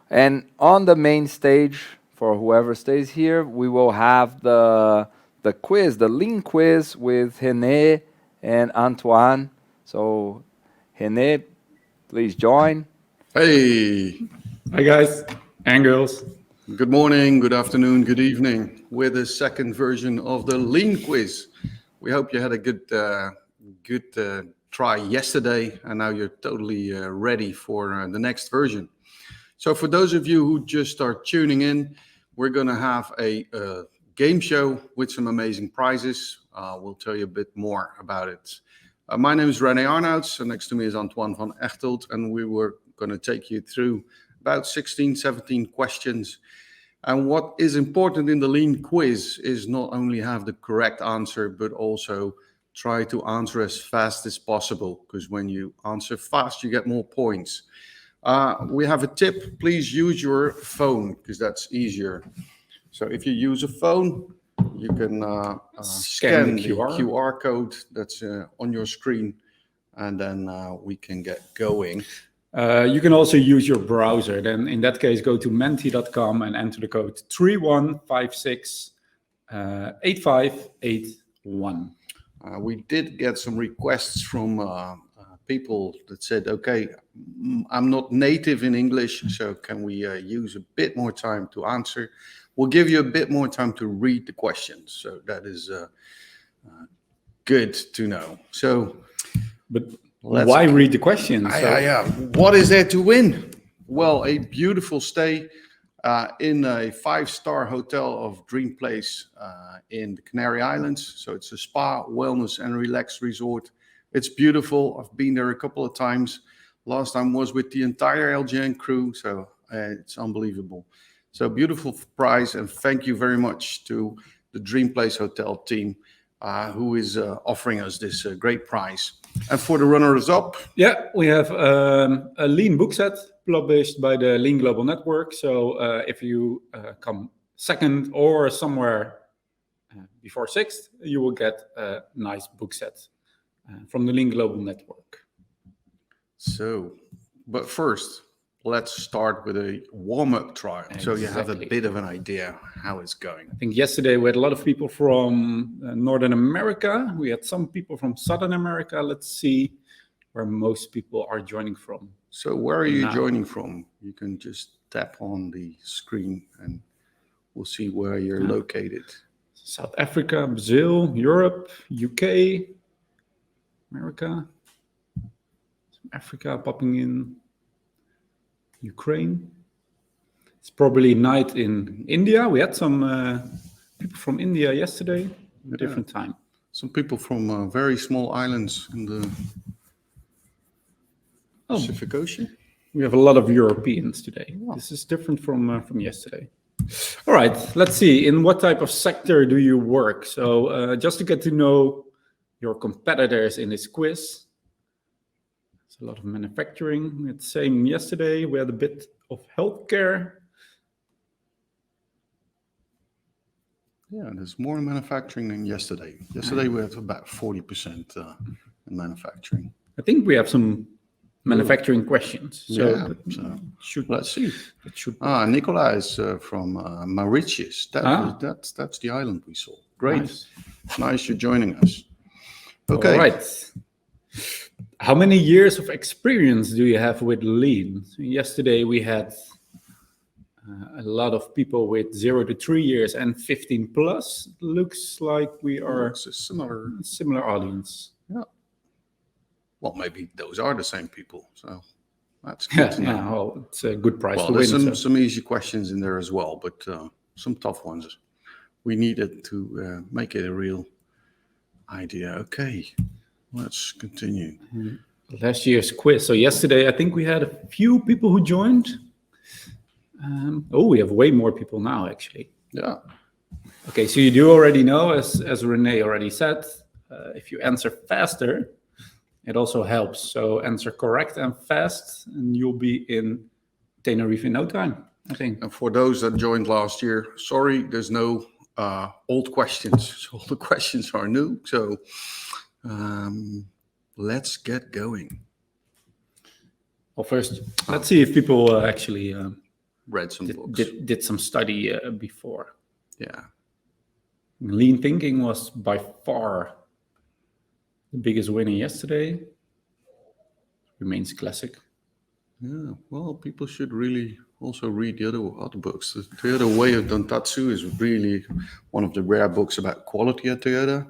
And on the main stage, for whoever stays here, we will have the quiz, the lean quiz with René and Antoine. So, René, please join. Hey, Hi guys and girls. good morning, good afternoon, good evening. We're the second version of the Lean Quiz. We hope you had a good try yesterday, and now you're totally ready for the next version. So, for those of you who just start tuning in, we're going to have a game show with some amazing prizes. We'll tell you a bit more about it. My name is René Arnouds, and next to me is Antoine van Echtelt, and we were going to take you through about 16, 17 questions. And what is important in the Lean Quiz is not only have the correct answer, but also try to answer as fast as possible, because when you answer fast, you get more points. We have a tip. Please use your phone, because that's easier. So if you use a phone, you can scan the QR code that's on your screen, and then we can get going. You can also use your browser. Then in that case, go to menti.com and enter the code 31568581. We did get some requests from people that said, okay, I'm not native in English, so can we use a bit more time to answer? We'll give you a bit more time to read the questions. So that is good to know. So, but why read the questions? Yeah. What is there to win? Well, a beautiful stay in a 5-star hotel of Dream Place in the Canary Islands. So it's a spa, wellness, and relaxed resort. It's beautiful. I've been there a couple of times. Last time was with the entire LGN crew, so it's unbelievable. So beautiful prize, and thank you very much to the Dream Place Hotel team who is offering us this great prize. And for the runners-up? Yeah, we have a Lean book set published by the Lean Global Network. So if you come second or somewhere before sixth, you will get a nice book set from the Lean Global Network. So, but first, let's start with a warm-up trial, so you have a bit of an idea how it's going. I think yesterday we had a lot of people from Northern America. We had some people from Southern America. Let's see where most people are joining from. So where are you joining from? You can just tap on the screen and we'll see where you're located. South Africa, Brazil, Europe, UK, America, Africa popping in, Ukraine. It's probably night in India. We had some people from India yesterday, different time. Some people from very small islands in the Pacific Ocean. We have a lot of Europeans today. Wow. This is different from yesterday. All right, let's see. In what type of sector do you work? So just to get to know your competitors in this quiz. It's a lot of manufacturing. It's same yesterday. We had a bit of healthcare. Yeah, there's more in manufacturing than yesterday. Yesterday we had about 40% in manufacturing. I think we have some manufacturing questions. So let's see. Nicola is from Mauritius. That's the island we saw. Great. Nice you're joining us. Okay. All right. How many years of experience do you have with Lean? So yesterday we had a lot of people with 0 to 3 years and 15 plus. Looks like we are a similar audience. Yeah. Well, maybe those are the same people. So that's good to know. Yeah, well, it's a good prize to win. There's some easy questions in there as well, but some tough ones. We needed to make it a real idea. Okay, let's continue. Last year's quiz. So yesterday, I think we had a few people who joined. We have way more people now, actually. Yeah. Okay, so you do already know, as René already said, if you answer faster, it also helps. So answer correct and fast, and you'll be in Tenerife in no time, I think. And for those that joined last year, sorry, there's no old questions. So all the questions are new. So let's get going. Well, first, let's see if people actually read some books. Did some study before. Yeah. Lean thinking was by far the biggest winner yesterday. Remains classic. Yeah, well, people should really also read the other books. The Toyota Way of Dontatsu is really one of the rare books about quality at Toyota.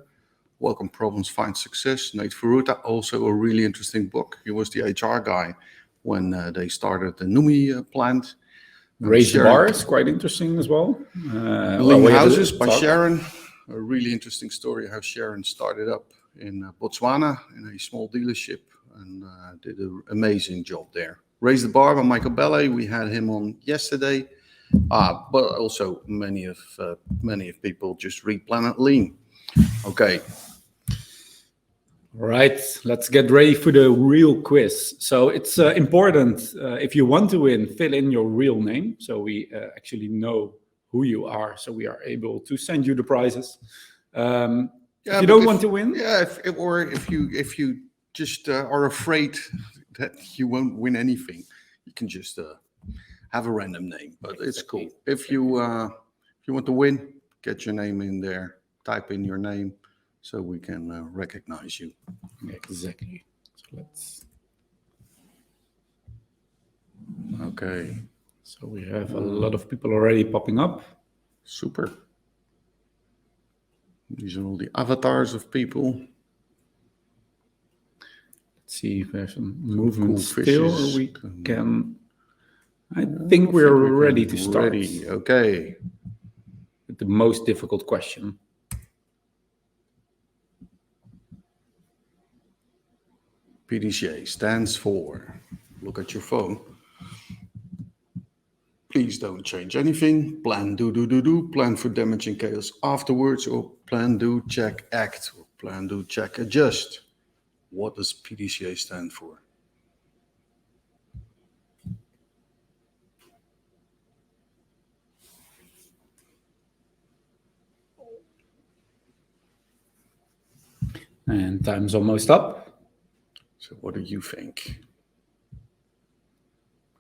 Welcome Problems, Find Success. Nate Furuta, also a really interesting book. He was the HR guy when they started the Numi plant. Raise the Bar is quite interesting as well. Building Houses by Sharon. A really interesting story how Sharon started up in Botswana in a small dealership and did an amazing job there. Raise the Bar by Michael Bellet. We had him on yesterday. But also many of people just read Planet Lean. Okay. All right, let's get ready for the real quiz. So it's important, if you want to win, fill in your real name. So we actually know who you are. So we are able to send you the prizes. If you don't want to win. Yeah, if you just are afraid that you won't win anything, you can just have a random name. But it's cool. If you want to win, get your name in there. Type in your name. So we can recognize you. Exactly. So let's. Okay. So we have a lot of people already popping up. Super. These are all the avatars of people. Let's see if there's some movement cool still. fishes. We can. I think we're ready to start. Ready. Okay. With the most difficult question. PDCA stands for, look at your phone. Please don't change anything. Plan, do. Plan for damage and chaos afterwards, or plan, do, check, act, or plan, do, check, adjust. What does PDCA stand for? And time's almost up. So what do you think?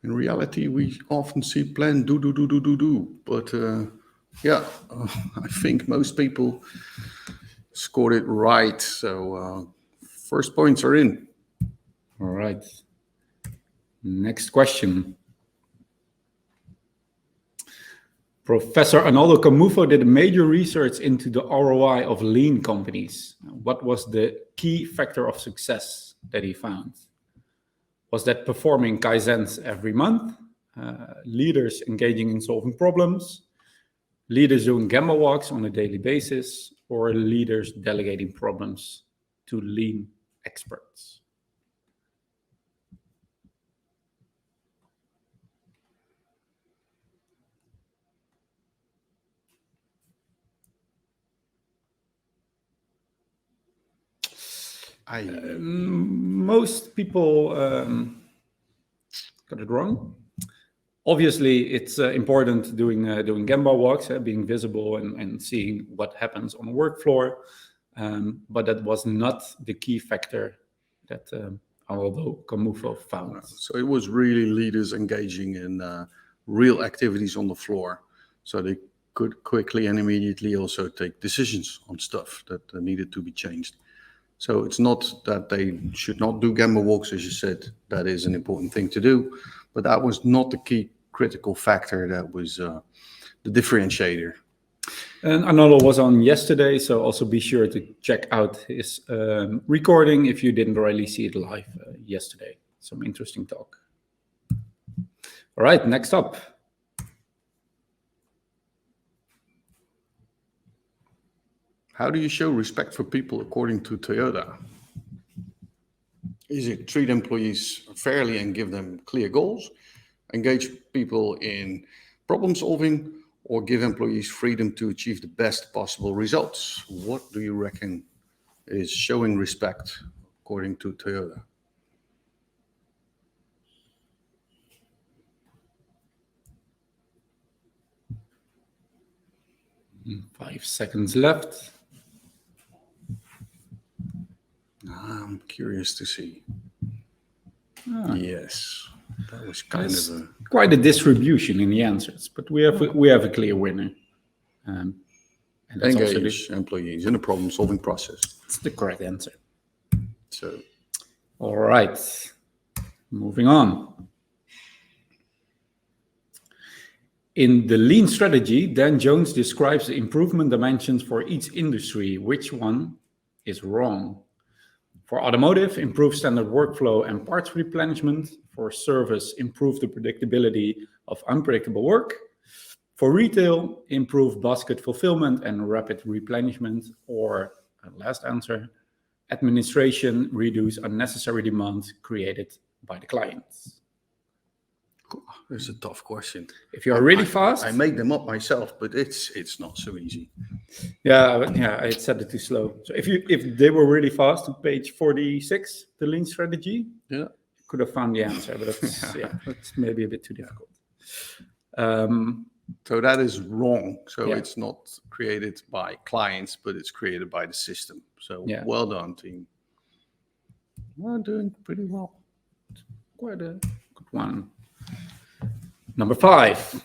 In reality, we often see plan, do. But yeah, I think most people scored it right. So first points are in. All right. Next question. Professor Arnaldo Camufo did major research into the ROI of lean companies. What was the key factor of success that he found? Was that performing Kaizens every month, leaders engaging in solving problems, leaders doing Gemba walks on a daily basis, or leaders delegating problems to lean experts? Most people got it wrong. Obviously, it's important doing Gemba walks, being visible and seeing what happens on the work floor. But that was not the key factor that Arnaldo Camufo found. So it was really leaders engaging in real activities on the floor, so they could quickly and immediately also take decisions on stuff that needed to be changed. So it's not that they should not do Gemba walks, as you said. That is an important thing to do, but that was not the key critical factor. That was the differentiator. And Arnaldo was on yesterday, so also be sure to check out his recording if you didn't already see it live yesterday. Some interesting talk. All right, next up. How do you show respect for people according to Toyota? Is it treat employees fairly and give them clear goals, engage people in problem solving, or give employees freedom to achieve the best possible results? What do you reckon is showing respect according to Toyota? Five seconds left. I'm curious to see. Yes, that was kind of a quite a distribution in the answers, but we have a clear winner. And that's also Engage employees in a problem-solving process. it's the correct answer. So, All right, moving on. In the lean strategy, Dan Jones describes the improvement dimensions for each industry. Which one is wrong? For automotive, improve standard workflow and parts replenishment. For service, improve the predictability of unpredictable work. For retail, improve basket fulfillment and rapid replenishment. Or, last answer, administration, reduce unnecessary demands created by the clients. it's a tough question. If you're really fast, I made them up myself, but it's not so easy. I said it too slow. So if they were really fast to page 46, the lean strategy, Yeah. could have found the answer, but that's maybe a bit too difficult. So that is wrong. So Yeah. it's not created by clients, but it's created by the system. So Yeah. well done, team. We're doing pretty well. Quite a good one. Number 5.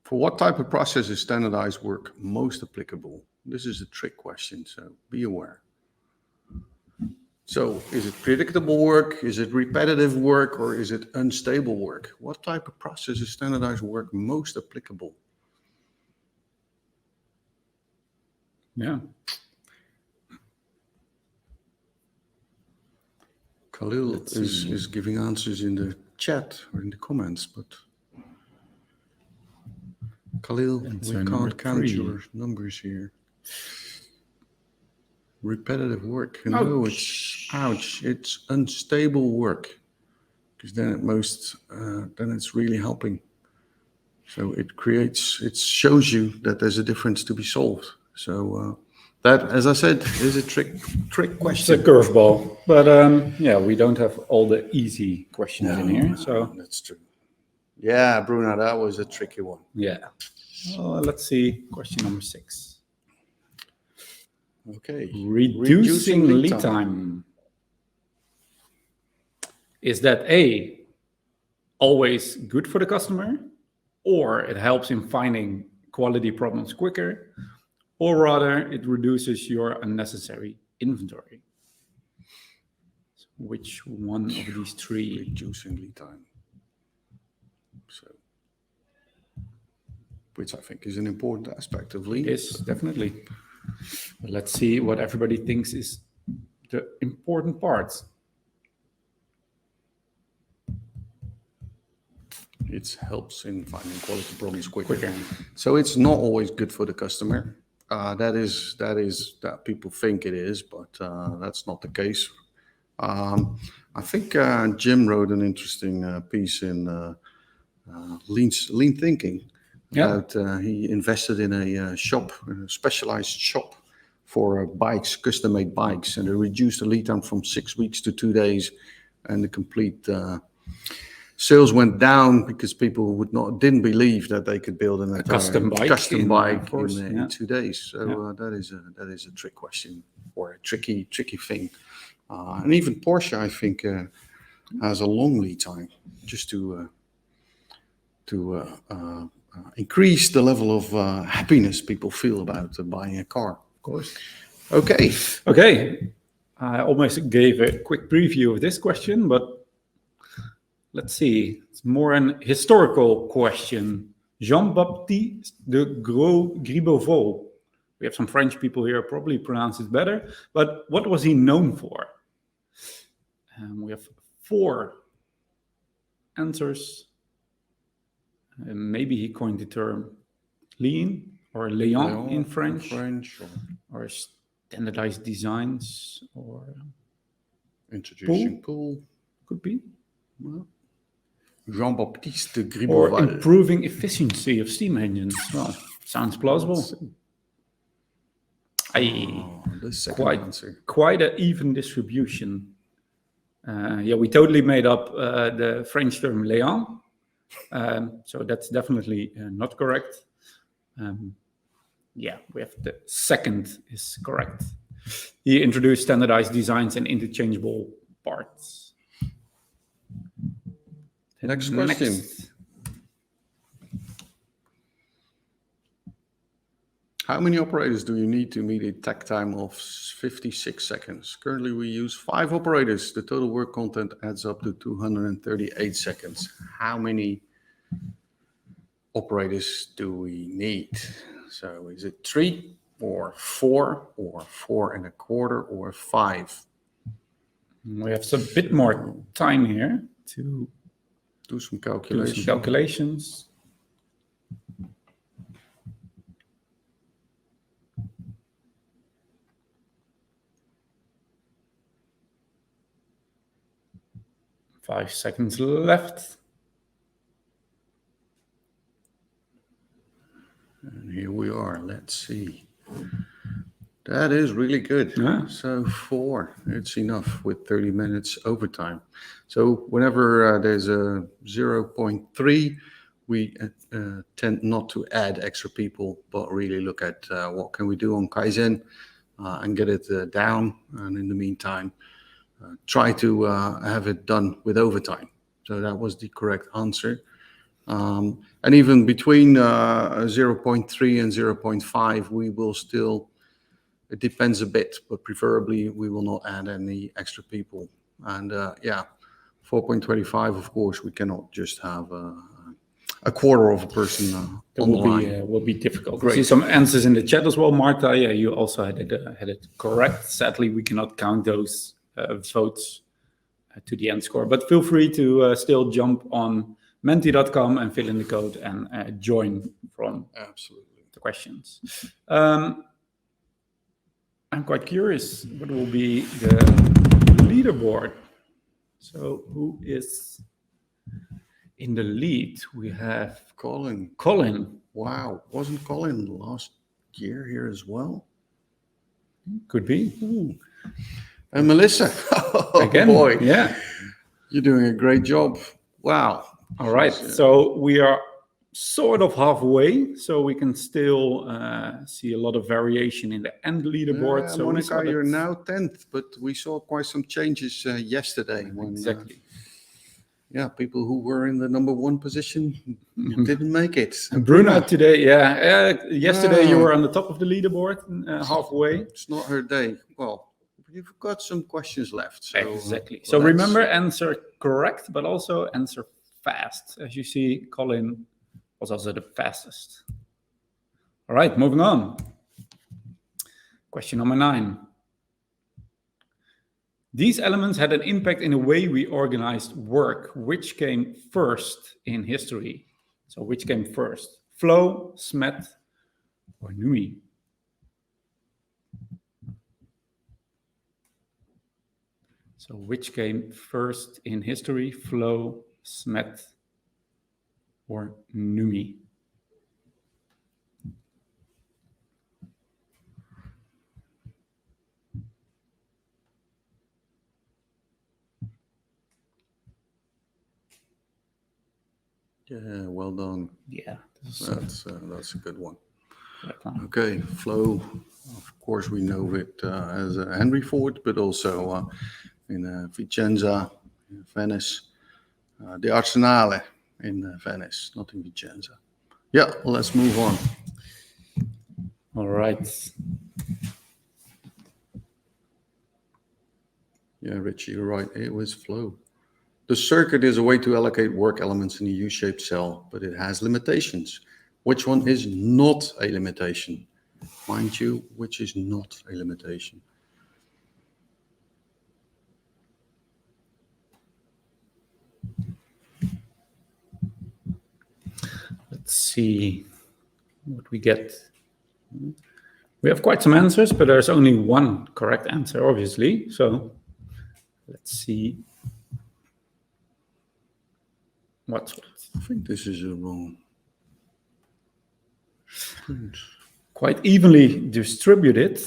For what type of process is standardized work most applicable? This is a trick question, so be aware. So is it predictable work? Is it repetitive work? Or is it unstable work? What type of process is standardized work most applicable? Yeah. Khalil is giving answers in the chat or in the comments, but Khalil, Answer we number can't count 3. your numbers here. Repetitive work. No, it's unstable work. Because then it's really helping. So it shows you that there's a difference to be solved. So that, as I said, is a trick It's a question. curveball, but we don't have all the easy questions in here. So That's true. Yeah, Bruno, that was a tricky one. yeah. Well, let's see. Question number 6. Okay. Reducing lead time. Is that A, always good for the customer, or it helps in finding quality problems quicker, or rather it reduces your unnecessary inventory? So which one of these 3? Reducing lead time. So, which I think is an important aspect of lean. Yes, definitely. But let's see what everybody thinks is the important parts. It helps in finding quality problems quicker. So it's not always good for the customer. That people think it is, but that's not the case. I think Jim wrote an interesting piece in Lean Thinking. About he invested in a specialized shop for bikes, custom-made bikes, and they reduced the lead time from 6 weeks to 2 days, and the complete sales went down because people didn't believe that they could build a custom bike in 2 days. So that is a trick question, or a tricky thing. And even Porsche, I think, has a long lead time just to increase the level of happiness people feel about buying a car. Of course. Okay. I almost gave a quick preview of this question, but let's see. It's more an historical question. JeanBaptiste de Gribeauval. We have some French people here, probably pronounce it better. But what was he known for? We have 4 answers. Maybe he coined the term lean or Léon in French, or standardized designs, or introducing pool. Could be. Well, JeanBaptiste de Or Gribeauval. improving efficiency of steam engines. Well, sounds plausible. The second answer. Quite an even distribution. We totally made up the French term Léon. So that's definitely not correct. We have the second is correct. He introduced standardized designs and interchangeable parts. Next question. How many operators do you need to meet a takt time of 56 seconds? Currently, we use 5 operators. The total work content adds up to 238 seconds. How many operators do we need? So is it 3 or 4 or 4 1/4 or 5? We have a bit more time here to do some do some calculations. Five seconds left. And here we are. Let's see. That is really good. Yeah. So 4, it's enough with 30 minutes overtime. So whenever there's a 0.3, we tend not to add extra people, but really look at what can we do on Kaizen and get it down. And in the meantime, try to have it done with overtime. So that was the correct answer. And even between 0.3 and 0.5, we will still, it depends a bit, but preferably we will not add any extra people. And 4.25, of course, we cannot just have a quarter of a person online. Will be difficult. Great. I see some answers in the chat as well, Marta. Yeah, you also had it correct. Sadly, we cannot count those votes to the end score, but feel free to still jump on menti.com and fill in the code and join from Absolutely the questions. I'm quite curious what will be the leaderboard. So who is in the lead? We have Colin. Wow, wasn't Colin last year here as well? Could be. Ooh. And Melissa. Oh, Again, boy. yeah. You're doing a great job. Wow. All right, so we are sort of halfway, so we can still see a lot of variation in the end leaderboard. So Monica, you're now 10th, but we saw quite some changes yesterday. Exactly. People who were in the number 1 position didn't make it. And Bruna today, yesterday you were on the top of the leaderboard, halfway. It's not her day. Well, you've got some questions left. So, exactly. So remember, answer correct, but also answer fast. As you see, Colin was also the fastest. All right, moving on. Question number 9. These elements had an impact in the way we organized work. Which came first in history? So which came first? Flow, Smet, or Numi? So which came first in history? Flow, Smet, or Numi? Yeah, well done. Yeah, that's a good one. Okay, Flow. Of course, we know it as Henry Ford, but also in Vicenza, in Venice. The Arsenale in Venice, not in Vicenza. Yeah, let's move on. All right. Yeah, Richie, you're right. It was Flow. The circuit is a way to allocate work elements in a U-shaped cell, but it has limitations. Which one is not a limitation? Mind you, which is not a limitation? Let's see what we get. We have quite some answers, but there's only one correct answer, obviously. So let's see. What's what? I think this is wrong. Quite evenly distributed.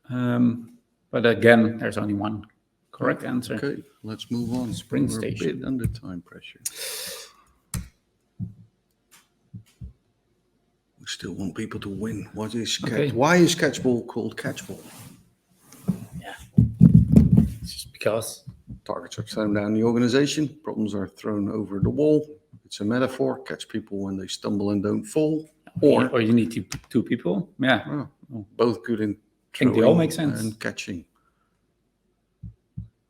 But again, there's only one correct answer. Okay, let's move on. Sprint We're station. a bit under time pressure. We still want people to win. What is Why is catchball called catchball? Yeah. It's just because Targets are thrown down the organization. problems are thrown over the wall. It's a metaphor. Catch people when they stumble and don't fall. Or you need two people. Yeah. oh, both good in think they all throwing make sense. and catching.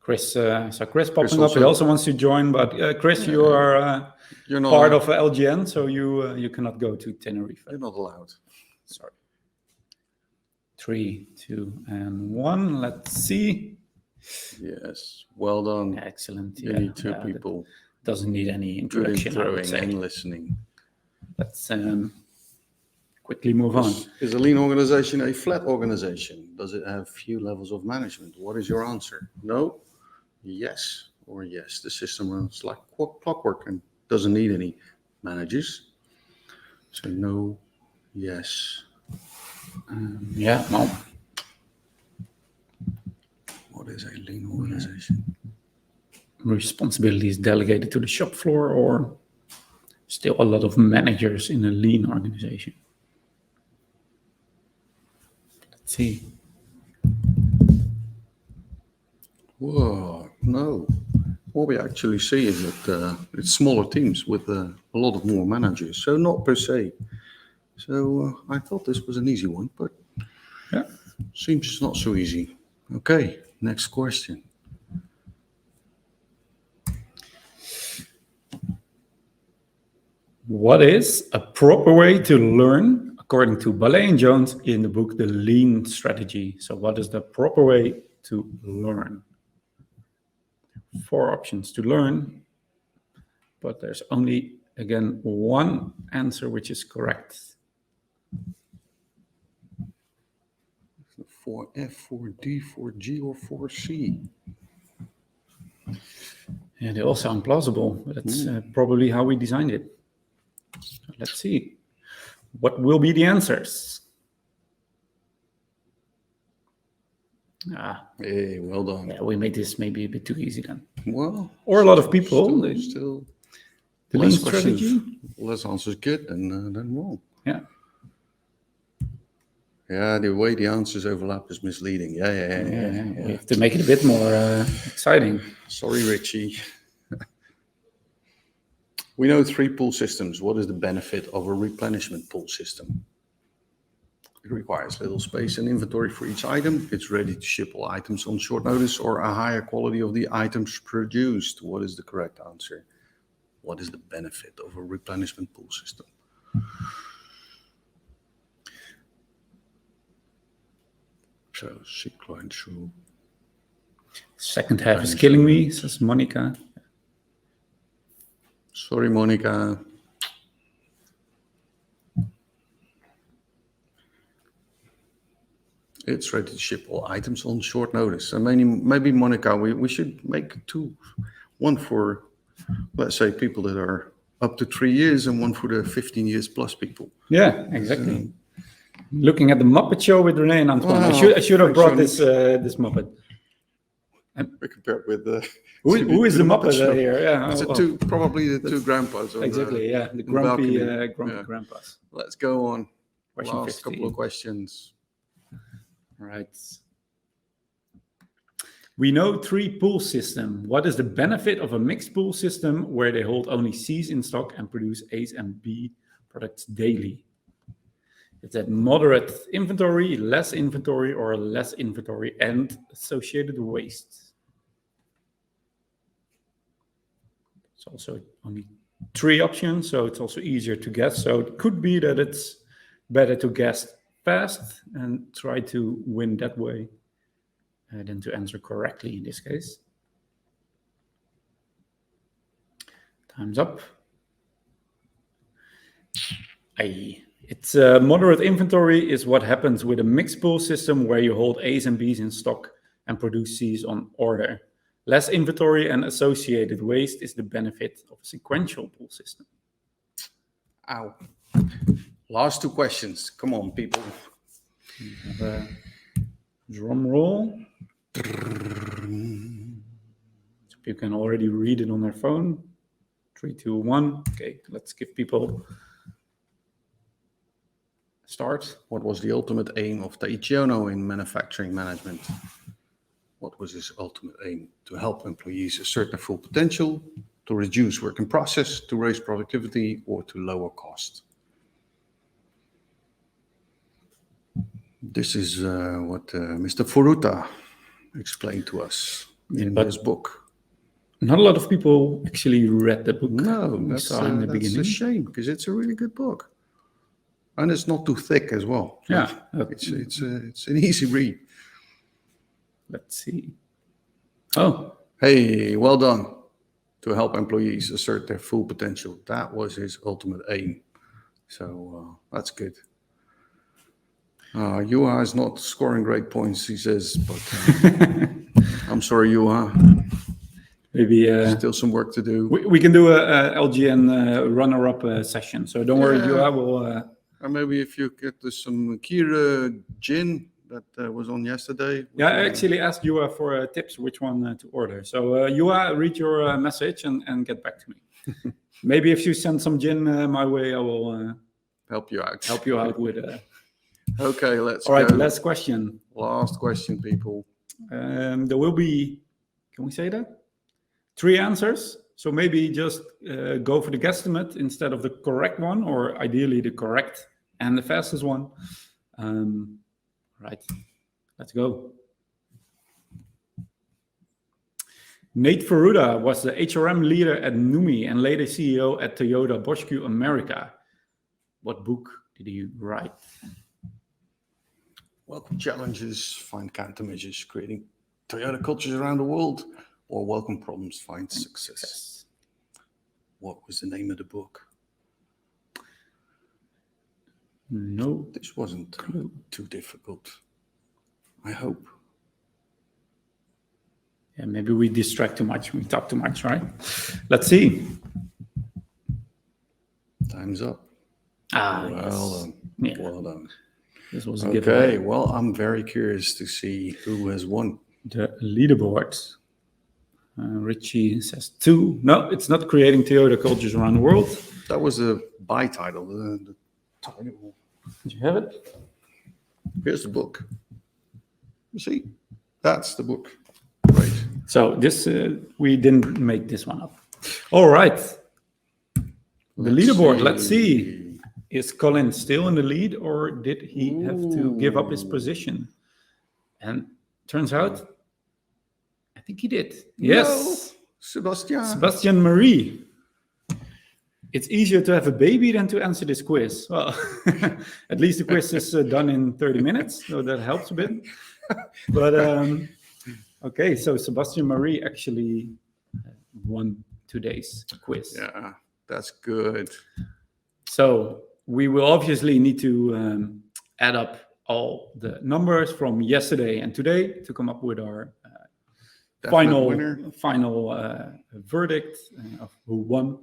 Chris, so Chris popping Chris up. He also wants to join, but Chris, you are You're not part allowed. of LGN, so you cannot go to Tenerife. You're not allowed. Sorry. 3, 2, and 1. Let's see. Yes, well done. Excellent. You need two people. Doesn't need any Good in introduction. I would throwing say. and listening. Let's quickly move on. Is a lean organization a flat organization? Does it have few levels of management? What is your answer? No, yes, or yes. The system runs like clockwork and doesn't need any managers. So no, yes. Yeah, no. What is a lean organization? Responsibility is delegated to the shop floor, or still a lot of managers in a lean organization. Let's see. Whoa, no. What we actually see is that it's smaller teams with a lot of more managers. So not per se. So I thought this was an easy one, but Yeah. seems it's not so easy. Okay, next question. What is a proper way to learn, according to Ballet and Jones in the book The Lean Strategy? So what is the proper way to learn? 4 options to learn, but there's only, again, one answer which is correct. 4F, 4D, 4G, or 4C? Yeah, they all sound plausible, but that's probably how we designed it. So let's see. What will be the answers? Hey, well done. Yeah, we made this maybe a bit too easy then. Well, Or a lot of people. still The less lean questions, strategy. less answers good than wrong. Yeah. Yeah, the way the answers overlap is misleading. Yeah. We have to make it a bit more exciting. Sorry, Richie. We know 3 pull systems. What is the benefit of a replenishment pull system? It requires little space and inventory for each item. It's ready to ship all items on short notice, or a higher quality of the items produced. What is the correct answer? What is the benefit of a replenishment pull system? So, Cycloid through. Second half is killing me, says Monica. Sorry, Monica. It's ready to ship all items on short notice. And maybe Monica, we should make 2. One for, let's say, people that are up to 3 years, and one for the 15 years plus people. Yeah, exactly. Looking at the Muppet Show with René and Antoine. Wow, I should have brought this Muppet. Compared with Who is the Muppet here? Yeah, It's probably the 2 grandpas. Exactly, yeah. The grumpy balcony. grandpas. Let's go on. Question Last 15. couple of questions. Right. We know 3 pull system. What is the benefit of a mixed pull system where they hold only C's in stock and produce A's and B products daily? Is that moderate inventory, less inventory, or less inventory and associated waste? It's also only 3 options, so it's also easier to guess. So it could be that it's better to guess fast and try to win that way than to answer correctly in this case. Time's up. It's moderate inventory is what happens with a mixed pull system where you hold A's and B's in stock and produce C's on order. Less inventory and associated waste is the benefit of a sequential pull system. Ow. Last 2 questions. Come on, people. We have a drum roll. So you can already read it on their phone. 3, 2, 1. Okay, let's give people a start. What was the ultimate aim of Taichiono in manufacturing management? What was his ultimate aim? To help employees assert their full potential, to to reduce work in process, to raise productivity, or to lower cost. This is what Mr. Furuta explained to us in his book. Not a lot of people actually read the book. No, we that's, saw in the that's beginning. a shame, because it's a really good book. And it's not too thick as well. Yeah. It's an easy read. Let's see. Oh, Hey, well done. To help employees assert their full potential. That was his ultimate aim. So that's good. Juha is not scoring great points, he says, but I'm sorry, Juha. maybe Still some work to do. we can do a LGN runner-up session. So don't worry, you. I will. Or maybe if you get some Kira gin that was on yesterday. Yeah, I actually asked you for tips which one to order. So you read your message and get back to me. Maybe if you send some gin my way, I will help you out. Help you out with. Okay, let's All right, go. last question. Last question, people. There will be, can we say that? 3 answers. So maybe just go for the guesstimate instead of the correct one, or ideally the correct and the fastest one. Right, let's go. Nate Furuta was the HRM leader at Numi and later CEO at Toyota Boschke America. What book did he write? Welcome challenges, find countermeasures, creating Toyota cultures around the world, or welcome problems, find success. What was the name of the book? No. This wasn't too difficult, I hope. Yeah, maybe we distract too much, we talk too much, right? Let's see. Time's up. Well Yes. done. Yeah. Well done. This was a Okay, giveaway. well, I'm very curious to see who has won. The leaderboard. Richie says 2. No, it's not creating Toyota cultures around the world. That was a by title. The title. Did you have it? Here's the book. You see, that's the book. Right. So this we didn't make this one up. All right. The leaderboard. Let's see. Is Colin still in the lead, or did he have to give up his position? And turns out, I think he did. Yes. No, Sebastian. Sebastian Marie. It's easier to have a baby than to answer this quiz. Well, at least the quiz is done in 30 minutes, so that helps a bit. But okay, so Sebastian Marie actually won today's quiz. Yeah, that's good. So we will obviously need to add up all the numbers from yesterday and today to come up with our final verdict of who won.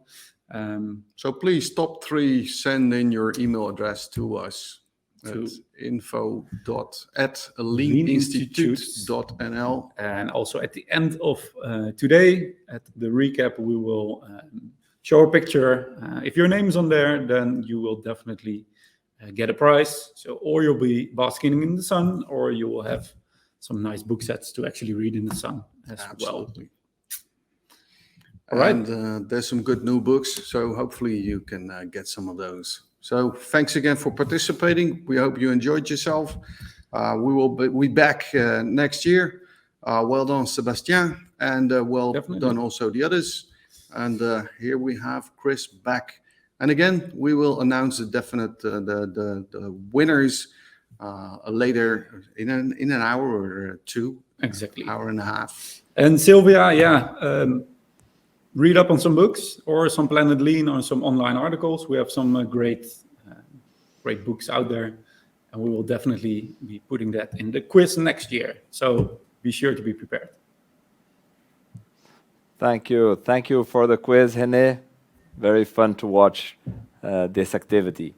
So please, top 3, send in your email address to us at info@leaninstitute.nl. And also at the end of today, at the recap, we will show a picture. If your name is on there, then you will definitely get a prize. So, or you'll be basking in the sun, or you will have some nice book sets to actually read in the sun as Absolutely. All right. And there's some good new books, so hopefully you can get some of those. So thanks again for participating. We hope you enjoyed yourself. We will be back next year. Well done, Sebastian, and well done also the others. And here we have Chris back. And again, we will announce the definite the winners later in an hour or 2. Exactly. Hour and a half. And Sylvia, read up on some books or some Planet Lean or some online articles. We have some great books out there, and we will definitely be putting that in the quiz next year. So be sure to be prepared. Thank you for the quiz, René. Very fun to watch this activity.